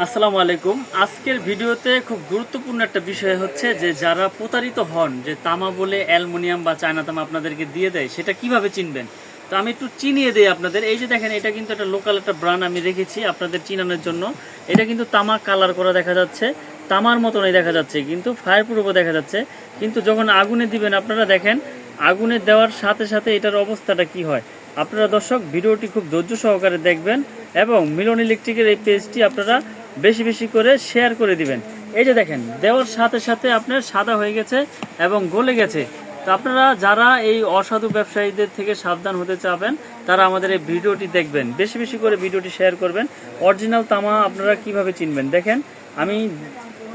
আসসালামু আলাইকুম। আজকের ভিডিওতে খুব গুরুত্বপূর্ণ একটা বিষয় হচ্ছে যে যারা প্রতারিত হন যে তামা বলে অ্যালুমিনিয়াম বা চায়না তামা আপনাদেরকে দিয়ে দেয়, সেটা কিভাবে চিনবেন। তো আমি একটু চিনিয়ে দিই আপনাদের। এই যে দেখেন, এটা কিন্তু একটা লোকাল একটা ব্র্যান্ড আমি রেখেছি আপনাদের চিনানোর জন্য। এটা কিন্তু তামা কালার করা দেখা যাচ্ছে, তামার মতনই দেখা যাচ্ছে, কিন্তু ফায়ার প্রুফও দেখা যাচ্ছে। কিন্তু যখন আগুনে দিবেন আপনারা দেখেন, আগুনে দেওয়ার সাথে সাথে এটার অবস্থাটা কি হয়। আপনারা দর্শক ভিডিওটি খুব ধৈর্য সহকারে দেখবেন এবং মিলন ইলেকট্রিকের এই পেজটি আপনারা বেশি বেশি করে শেয়ার করে দিবেন। এই যে দেখেন, দেওয়ার সাথে সাথে আপনার সাদা হয়ে গেছে এবং গলে গেছে। তো আপনারা যারা এই অসাধু ব্যবসায়ীদের থেকে সাবধান হতে চাবেন, তারা আমাদের এই ভিডিওটি দেখবেন, বেশি বেশি করে ভিডিওটি শেয়ার করবেন। অরিজিনাল তামা আপনারা কিভাবে চিনবেন দেখেন, আমি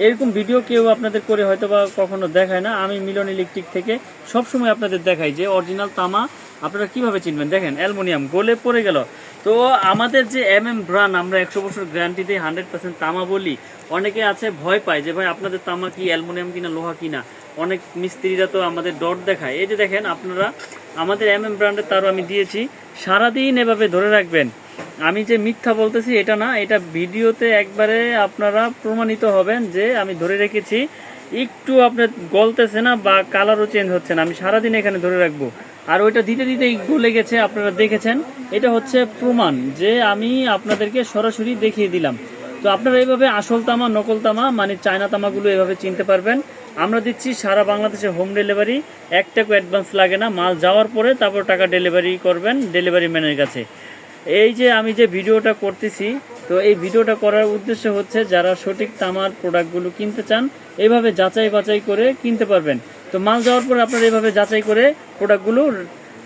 এরকম ভিডিও কেউ আপনাদের করে হয়তো বা কখনো দেখায় না। আমি মিলন ইলেকট্রিক থেকে সবসময় আপনাদের দেখাই যে অরিজিনাল তামা আপনারা কিভাবে চিনবেন। দেখেন, অ্যালুমিনিয়াম গলে পড়ে গেল। তো আমাদের যে ব্র্যান্ড, আমরা 100 বছর গ্যারান্টি দিয়ে 100% তামা বলি। অনেকে আছে ভয় পায় যে ভাই আপনাদের তামা কি অ্যালুমিনিয়াম কিনা লোহা কিনা। অনেক মিস্ত্রিরা তো আমাদের ডট দেখায়। এই যে দেখেন, আপনারা আমাদের ব্র্যান্ডের তারও আমি দিয়েছি। সারাদিন এভাবে ধরে রাখবেন। আমি যে মিথ্যা বলতেছি এটা না, এটা ভিডিওতে একবারে আপনারা প্রমাণিত হবেন যে আমি ধরে রেখেছি। একটু আপনার গলতেছে না বা কালারও চেঞ্জ হচ্ছে না, আমি সারাদিন এখানে ধরে রাখবো। আর ওইটা দিতে দিতে গলে গেছে, আপনারা দেখেছেন। এটা হচ্ছে প্রমাণ যে আমি আপনাদেরকে সরাসরি দেখিয়ে দিলাম। তো আপনারা এইভাবে আসল তামা নকল তামা মানে চায়না তামাগুলো এভাবে চিনতে পারবেন। আমরা দিচ্ছি সারা বাংলাদেশে হোম ডেলিভারি, 1 টাকা অ্যাডভান্স লাগে না। মাল যাওয়ার পরে তারপর টাকা ডেলিভারি করবেন ডেলিভারি ম্যানের কাছে। এই যে আমি যে ভিডিওটা করতেছি, তো এই ভিডিওটা করার উদ্দেশ্য হচ্ছে যারা সঠিক তামার প্রোডাক্টগুলো কিনতে চান, এইভাবে যাচাই বাছাই করে কিনতে পারবেন। তো মাল যাওয়ার পর আপনারা এইভাবে যাচাই করে প্রোডাক্টগুলো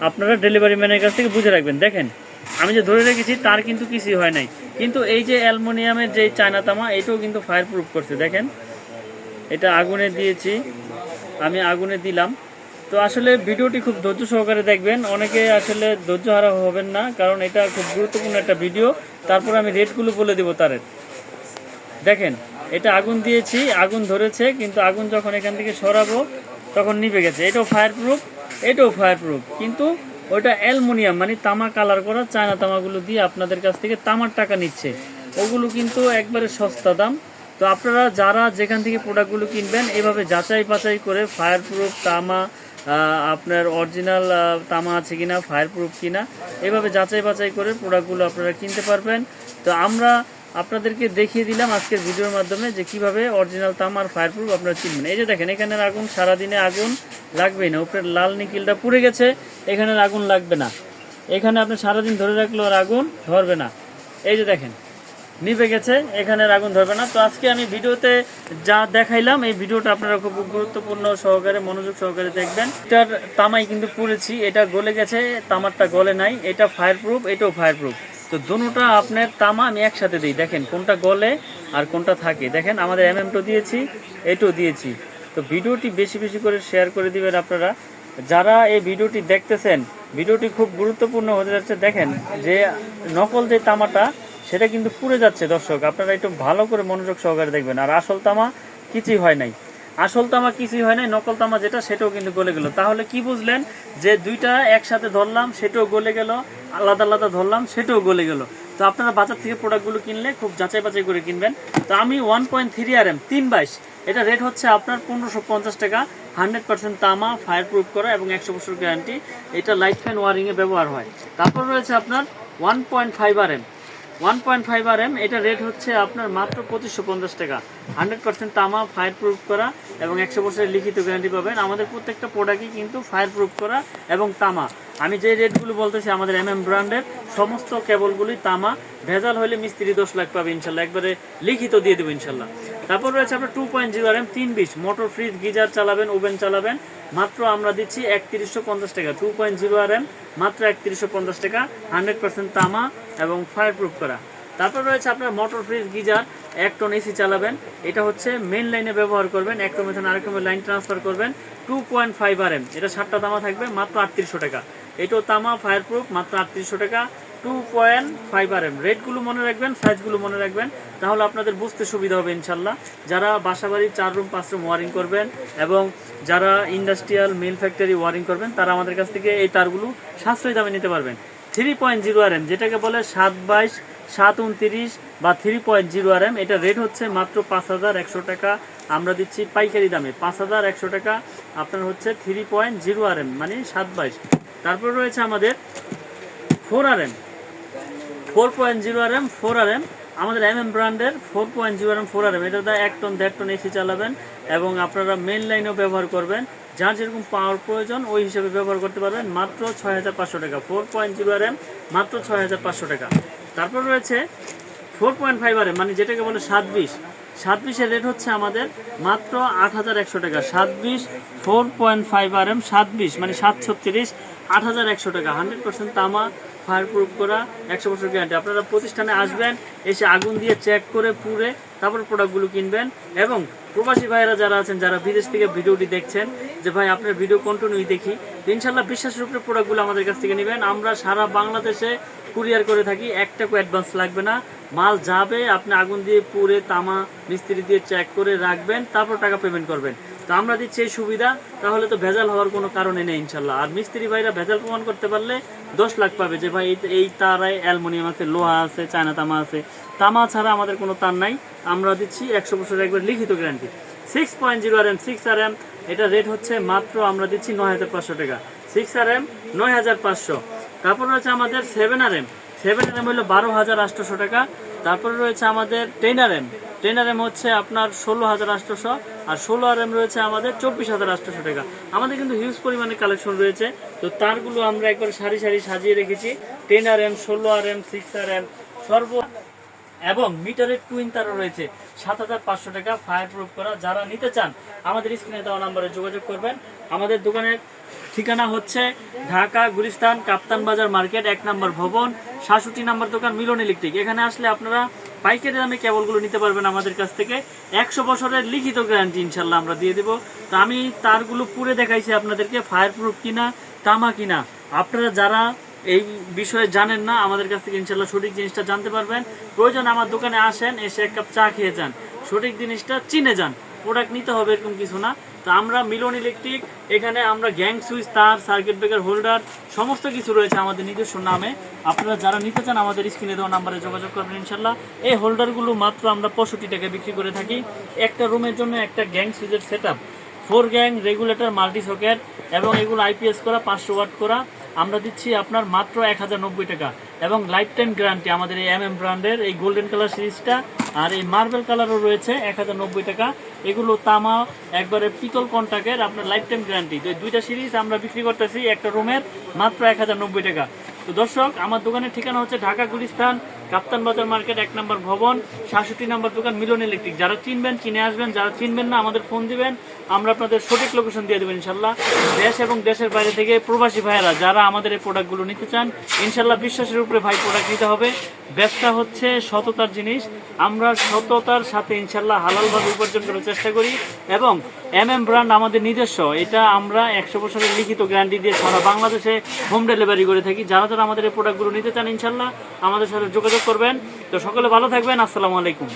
আপনারা ডেলিভারি ম্যানের কাছ থেকে বুঝে রাখবেন। দেখেন, আমি যে ধরে রেখেছি তার কিন্তু কিছুই হয় নাই। কিন্তু এই যে অ্যালুমিনিয়ামের যে চায়না তামা, এটাও কিন্তু ফায়ার প্রুফ করছে। দেখেন, এটা আগুনে দিয়েছি, আমি আগুনে দিলাম। তো আসলে ভিডিওটি খুব ধৈর্য সহকারে দেখবেন। অনেকে আসলে ধৈর্য হারা হবেন না, কারণ এটা খুব গুরুত্বপূর্ণ একটা ভিডিও। তারপর আমি রেটগুলো বলে দেবো তারের। দেখেন, এটা আগুন দিয়েছি, আগুন ধরেছে, কিন্তু আগুন যখন এখান থেকে সরাবো তখন নিভে গেছে। এটাও ফায়ার প্রুফ, এটাও ফায়ার প্রুফ, কিন্তু ওইটা অ্যালুমিনিয়াম মানে তামা কালার করা চায়না তামাগুলো দিয়ে আপনাদের কাছ থেকে তামার টাকা নিচ্ছে। ওগুলো কিন্তু একবারে সস্তা দাম। তো আপনারা যারা যেখান থেকে প্রোডাক্টগুলো কিনবেন, এভাবে যাচাই বাছাই করে ফায়ার প্রুফ তামা, আপনার অরিজিনাল তামা আছে কিনা, ফায়ার প্রুফ কিনা, এভাবে যাচাই বাছাই করে প্রোডাক্টগুলো আপনারা কিনতে পারবেন। তো আমরা আপনাদেরকে দেখিয়ে দিলাম আজকের ভিডিওর মাধ্যমে যে কিভাবে অরিজিনাল তামা আর ফায়ার প্রুফ আপনারা চিনবেন। এই যে দেখেন, এখানের আগুন সারাদিনে আগুন লাগবেই না। উপরে লাল নিকিলটা পুড়ে গেছে, এখানের আগুন লাগবে না। এখানে আপনি সারাদিন ধরে রাখলেও আর আগুন ধরবে না। এই যে দেখেন, নিভে গেছে, এখানের আগুন ধরবে না। তো আজকে আমি ভিডিওতে যা দেখাইলাম, এই ভিডিওটা আপনারা খুব গুরুত্বপূর্ণ সহকারে মনোযোগ সহকারে দেখবেন। এটার তামাই কিন্তু পুড়েছি, এটা গলে গেছে, তামারটা গলে নাই। এটা ফায়ার প্রুফ, এটাও ফায়ার প্রুফ। তো দুটোটা আপনার তামা আমি একসাথে দিই। দেখেন কোনটা গলে আর কোনটা থাকে। দেখেন, আমাদের তো দিয়েছি, এটাও দিয়েছি। তো ভিডিওটি বেশি বেশি করে শেয়ার করে দিবেন আপনারা যারা এই ভিডিওটি দেখতেছেন। ভিডিওটি খুব গুরুত্বপূর্ণ হতে যাচ্ছে। দেখেন যে নকল যে তামাটা, সেটা কিন্তু পুড়ে যাচ্ছে। দর্শক আপনারা একটু ভালো করে মনোযোগ সহকারে দেখবেন। আর আসল তামা কিছুই হয় নাই, আসল তামা কিছুই হয় নাই। নকল তামা যেটা, সেটাও কিন্তু গলে গেল। তাহলে কি বুঝলেন যে দুইটা একসাথে ধরলাম সেটাও গলে গেল, আলাদা আলাদা ধরলাম সেটাও গলে গেল। তো আপনারা বাজার থেকে প্রোডাক্টগুলো কিনলে খুব যাচাই বাছাই করে কিনবেন। তো আমি 1.3 RM 322, এটা রেট হচ্ছে আপনার 1550 টাকা। 100% তামা, ফায়ার প্রুফ করা এবং 100 বছর গ্যারান্টি। এটা লাইট ফ্যান ওয়ারিংয়ে ব্যবহার হয়। তারপর রয়েছে আপনার 1.5 RM 1.5 RM, এটা রেট হচ্ছে আপনার মাত্র 2550 টাকা। 100% তামা, ফায়ার প্রুফ করা এবং 100 বছরের লিখিত গ্যারান্টি পাবেন। আমাদের প্রত্যেকটা প্রোডাক্টই কিন্তু ফায়ার প্রুফ করা এবং তামা। আমি যে রেটগুলো বলতেছি আমাদের ব্র্যান্ডের সমস্ত কেবলগুলি তামা। ভেজাল হলে মিস্ত্রি 10 লাখ পাবে ইনশাল্লাহ, একবারে লিখিত দিয়ে দেবো ইনশাল্লাহ। তারপর রয়েছে আপনার 2.0 RM 320, মোটর, ফ্রিজ, গিজার চালাবেন, ওভেন চালাবেন, মাত্র আমরা দিচ্ছি 3150 টাকা। 2.0 RM মাত্র 3150 টাকা, 100% তামা এবং ফায়ার প্রুফ করা। তারপর রয়েছে আপনার motor, fridge, geyser, 1 ton AC চালাবেন। এটা হচ্ছে মেন লাইনে ব্যবহার করবেন, 1 টন থেকে আরেক টনে লাইন ট্রান্সফার করবেন। 2.5 RM, এটা 7টা তামা থাকবে, মাত্র 3800 টাকা। এটাও তামা, ফায়ার প্রুফ, মাত্র 3800 টাকা। 2.5 RM, রেটগুলো মনে রাখবেন, সাইজগুলো মনে রাখবেন, তাহলে আপনাদের বুঝতে সুবিধা হবে ইনশাল্লাহ। যারা বাসাবাড়ি 4 রুম 5 রুম ওয়ারিং করবেন এবং যারা ইন্ডাস্ট্রিয়াল মিল ফ্যাক্টরি ওয়ারিং করবেন, তারা আমাদের কাছ থেকে এই তারগুলো সাশ্রয়ী দামে নিতে পারবেন। 3.0 RM, যেটাকে বলে 722 729 বা 3.0 RM, এটা রেট হচ্ছে মাত্র 5100 টাকা। আমরা দিচ্ছি পাইকারি দামে 5100 টাকা, আপনার হচ্ছে 3.0 RM মানে 722। তারপর রয়েছে আমাদের 4RM, 4.0 RM, 4RM, আমাদের ব্র্যান্ডের 4.0 RM, 4RM, এটা দিয়ে 1 টন 1.5 টন এসি চালাবেন এবং আপনারা মেন লাইনেও ব্যবহার করবেন, যার যেরকম পাওয়ার প্রয়োজন ওই হিসেবে ব্যবহার করতে পারবেন। মাত্র 6500 টাকা 4.0 RM, মাত্র 6500 টাকা। তারপর রয়েছে 4.5 RM মানে যেটাকে বলে 720, 720-এর রেট হচ্ছে আমাদের মাত্র 8100 টাকা। 720 4.5 RM 720 মানে 736, 8100 টাকা। 100% তামা, ফায়ার প্রুফ করা, 100 বছর গ্যারান্টি। আপনারা প্রতিষ্ঠানে আসবেন, এসে আগুন দিয়ে চেক করে পুড়ে তারপর প্রোডাক্টগুলো কিনবেন। এবং প্রবাসী ভাইয়েরা যারা আছেন, যারা বিদেশ থেকে ভিডিওটি দেখছেন, যে ভাই আপনার ভিডিও কন্টিনিউ দেখি, ইনশাল্লাহ বিশ্বাসের উপরে প্রোডাক্টগুলো আমাদের কাছ থেকে নেবেন। আমরা সারা বাংলাদেশে কুরিয়ার করে থাকি, একটাকু অ্যাডভান্স লাগবে না। মাল যাবে, আপনি আগুন দিয়ে পুড়ে তামা মিস্ত্রি দিয়ে চেক করে রাখবেন, তারপর টাকা পেমেন্ট করবেন। তো আমরা দিচ্ছি এই সুবিধা, তাহলে তো ভেজাল হওয়ার কোনো কারণে নেই ইনশাল্লাহ। আর মিস্ত্রি ভাইরা ভেজাল প্রমাণ করতে পারলে 10 লাখ পাবে, যে ভাই এই তারায় অ্যালুমিনিয়াম আছে, লোহা আছে, চায়না তামা আছে। তামা ছাড়া আমাদের কোনো তার নাই। আমরা দিচ্ছি 100 বছরের একবার লিখিত গ্যারান্টি। 6.0 RM, 6RM, এটা রেট হচ্ছে মাত্র আমরা দিচ্ছি 9500 টাকা। 6RM 9500। তারপর রয়েছে আমাদের 7RM, 7RM হলো 12800 টাকা। তারপরে রয়েছে আমাদের 10RM, 10RM হচ্ছে আপনার 16800, আর 16RM রয়েছে আমাদের 24800 টাকা। আমাদের কিন্তু হিউজ পরিমাণে কালেকশন রয়েছে, তো তারগুলো আমরা একবার সারি সারি সাজিয়ে রেখেছি। 10RM, 16RM, 6RM সর্ব, এবং মিটারের টুইন তারও রয়েছে 7500 টাকা, ফায়ার প্রুফ করা। যারা নিতে চান আমাদের স্ক্রিনে দেওয়া নাম্বারে যোগাযোগ করবেন। আমাদের দোকানের ঠিকানা হচ্ছে ঢাকা গুলিস্তান কাপ্তান বাজার মার্কেট, 1 নম্বর ভবন, 67 নম্বর দোকান, মিলন ইলেকট্রিক। এখানে আসলে আপনারা পাইকারি দামে কেবলগুলো নিতে পারবেন আমাদের কাছ থেকে। 100 বছরের লিখিত গ্যারান্টি ইনশাল্লাহ আমরা দিয়ে দেবো। তো আমি তারগুলো পুরে দেখাইছি আপনাদেরকে, ফায়ার প্রুফ কিনা, তামা কিনা। আপনারা যারা এই বিষয়ে জানেন না, আমাদের কাছ থেকে ইনশাল্লাহ সঠিক জিনিসটা জানতে পারবেন। প্রয়োজন আমার দোকানে আসেন, এসে 1 কাপ চা খেয়ে যান, সঠিক জিনিসটা চিনে যান। প্রোডাক্ট নিতে হবে এরকম কিছু না। তো আমরা মিলন ইলেকট্রিক, এখানে আমরা গ্যাং সুইচ, তার, সার্কিট ব্রেকার, হোল্ডার সমস্ত কিছু রয়েছে আমাদের নিজস্ব নামে। আপনারা যারা নিতে চান আমাদের স্ক্রিনে দেওয়া নাম্বারে যোগাযোগ করবেন ইনশাল্লাহ। এই হোল্ডারগুলো মাত্র আমরা 65 টাকায় বিক্রি করে থাকি। একটা রুমের জন্য একটা গ্যাং সুইচের set up, 4 gang regulator, multi socket, এবং এগুলো IPS করা, 500 ওয়াট করা। আমরা দিচ্ছি আপনার মাত্র 1090 টাকা, এবং লাইফ টাইম গ্যারান্টি। আমাদের এই ব্র্যান্ডের এই গোল্ডেন কালার সিরিজটা আর এই মার্বেল কালারও রয়েছে 1090 টাকা। এগুলো তামা একবারে পিতল কন্টাক্টের, আপনার লাইফ টাইম গ্যারান্টি। তো এই দুইটা সিরিজ আমরা বিক্রি করতেছি একটা রুমের মাত্র 1090 টাকা। তো দর্শক, আমার দোকানের ঠিকানা হচ্ছে ঢাকা গুলিস্তান কাপ্তান বাজার মার্কেট, 1 নম্বর ভবন, 67 নম্বর দোকান, মিলন ইলেকট্রিক। যারা চিনবেন চিনে আসবেন, যারা চিনবেন না আমাদের ফোন দিবেন, আমরা আপনাদের সঠিক লোকেশন দিয়ে দেবেন ইনশাল্লাহ। দেশ এবং দেশের বাইরে থেকে প্রবাসী ভাইয়েরা যারা আমাদের এই প্রোডাক্টগুলো নিতে চান, ইনশাল্লাহ বিশ্বাসের উপরে ভাই প্রোডাক্ট নিতে হবে। ব্যবসা হচ্ছে সততার জিনিস, আমরা সততার সাথে ইনশাল্লাহ হালালভাবে উপার্জন করার চেষ্টা করি। এবং ব্র্যান্ড আমাদের নিজস্ব, এটা আমরা 100 বছরের লিখিত গ্যারান্টি দিয়ে সারা বাংলাদেশে হোম ডেলিভারি করে থাকি। যারা যারা আমাদের এই প্রোডাক্টগুলো নিতে চান ইনশাল্লাহ আমাদের সাথে যোগাযোগ করবেন। তো সকলে ভালো থাকবেন, আসসালামু আলাইকুম।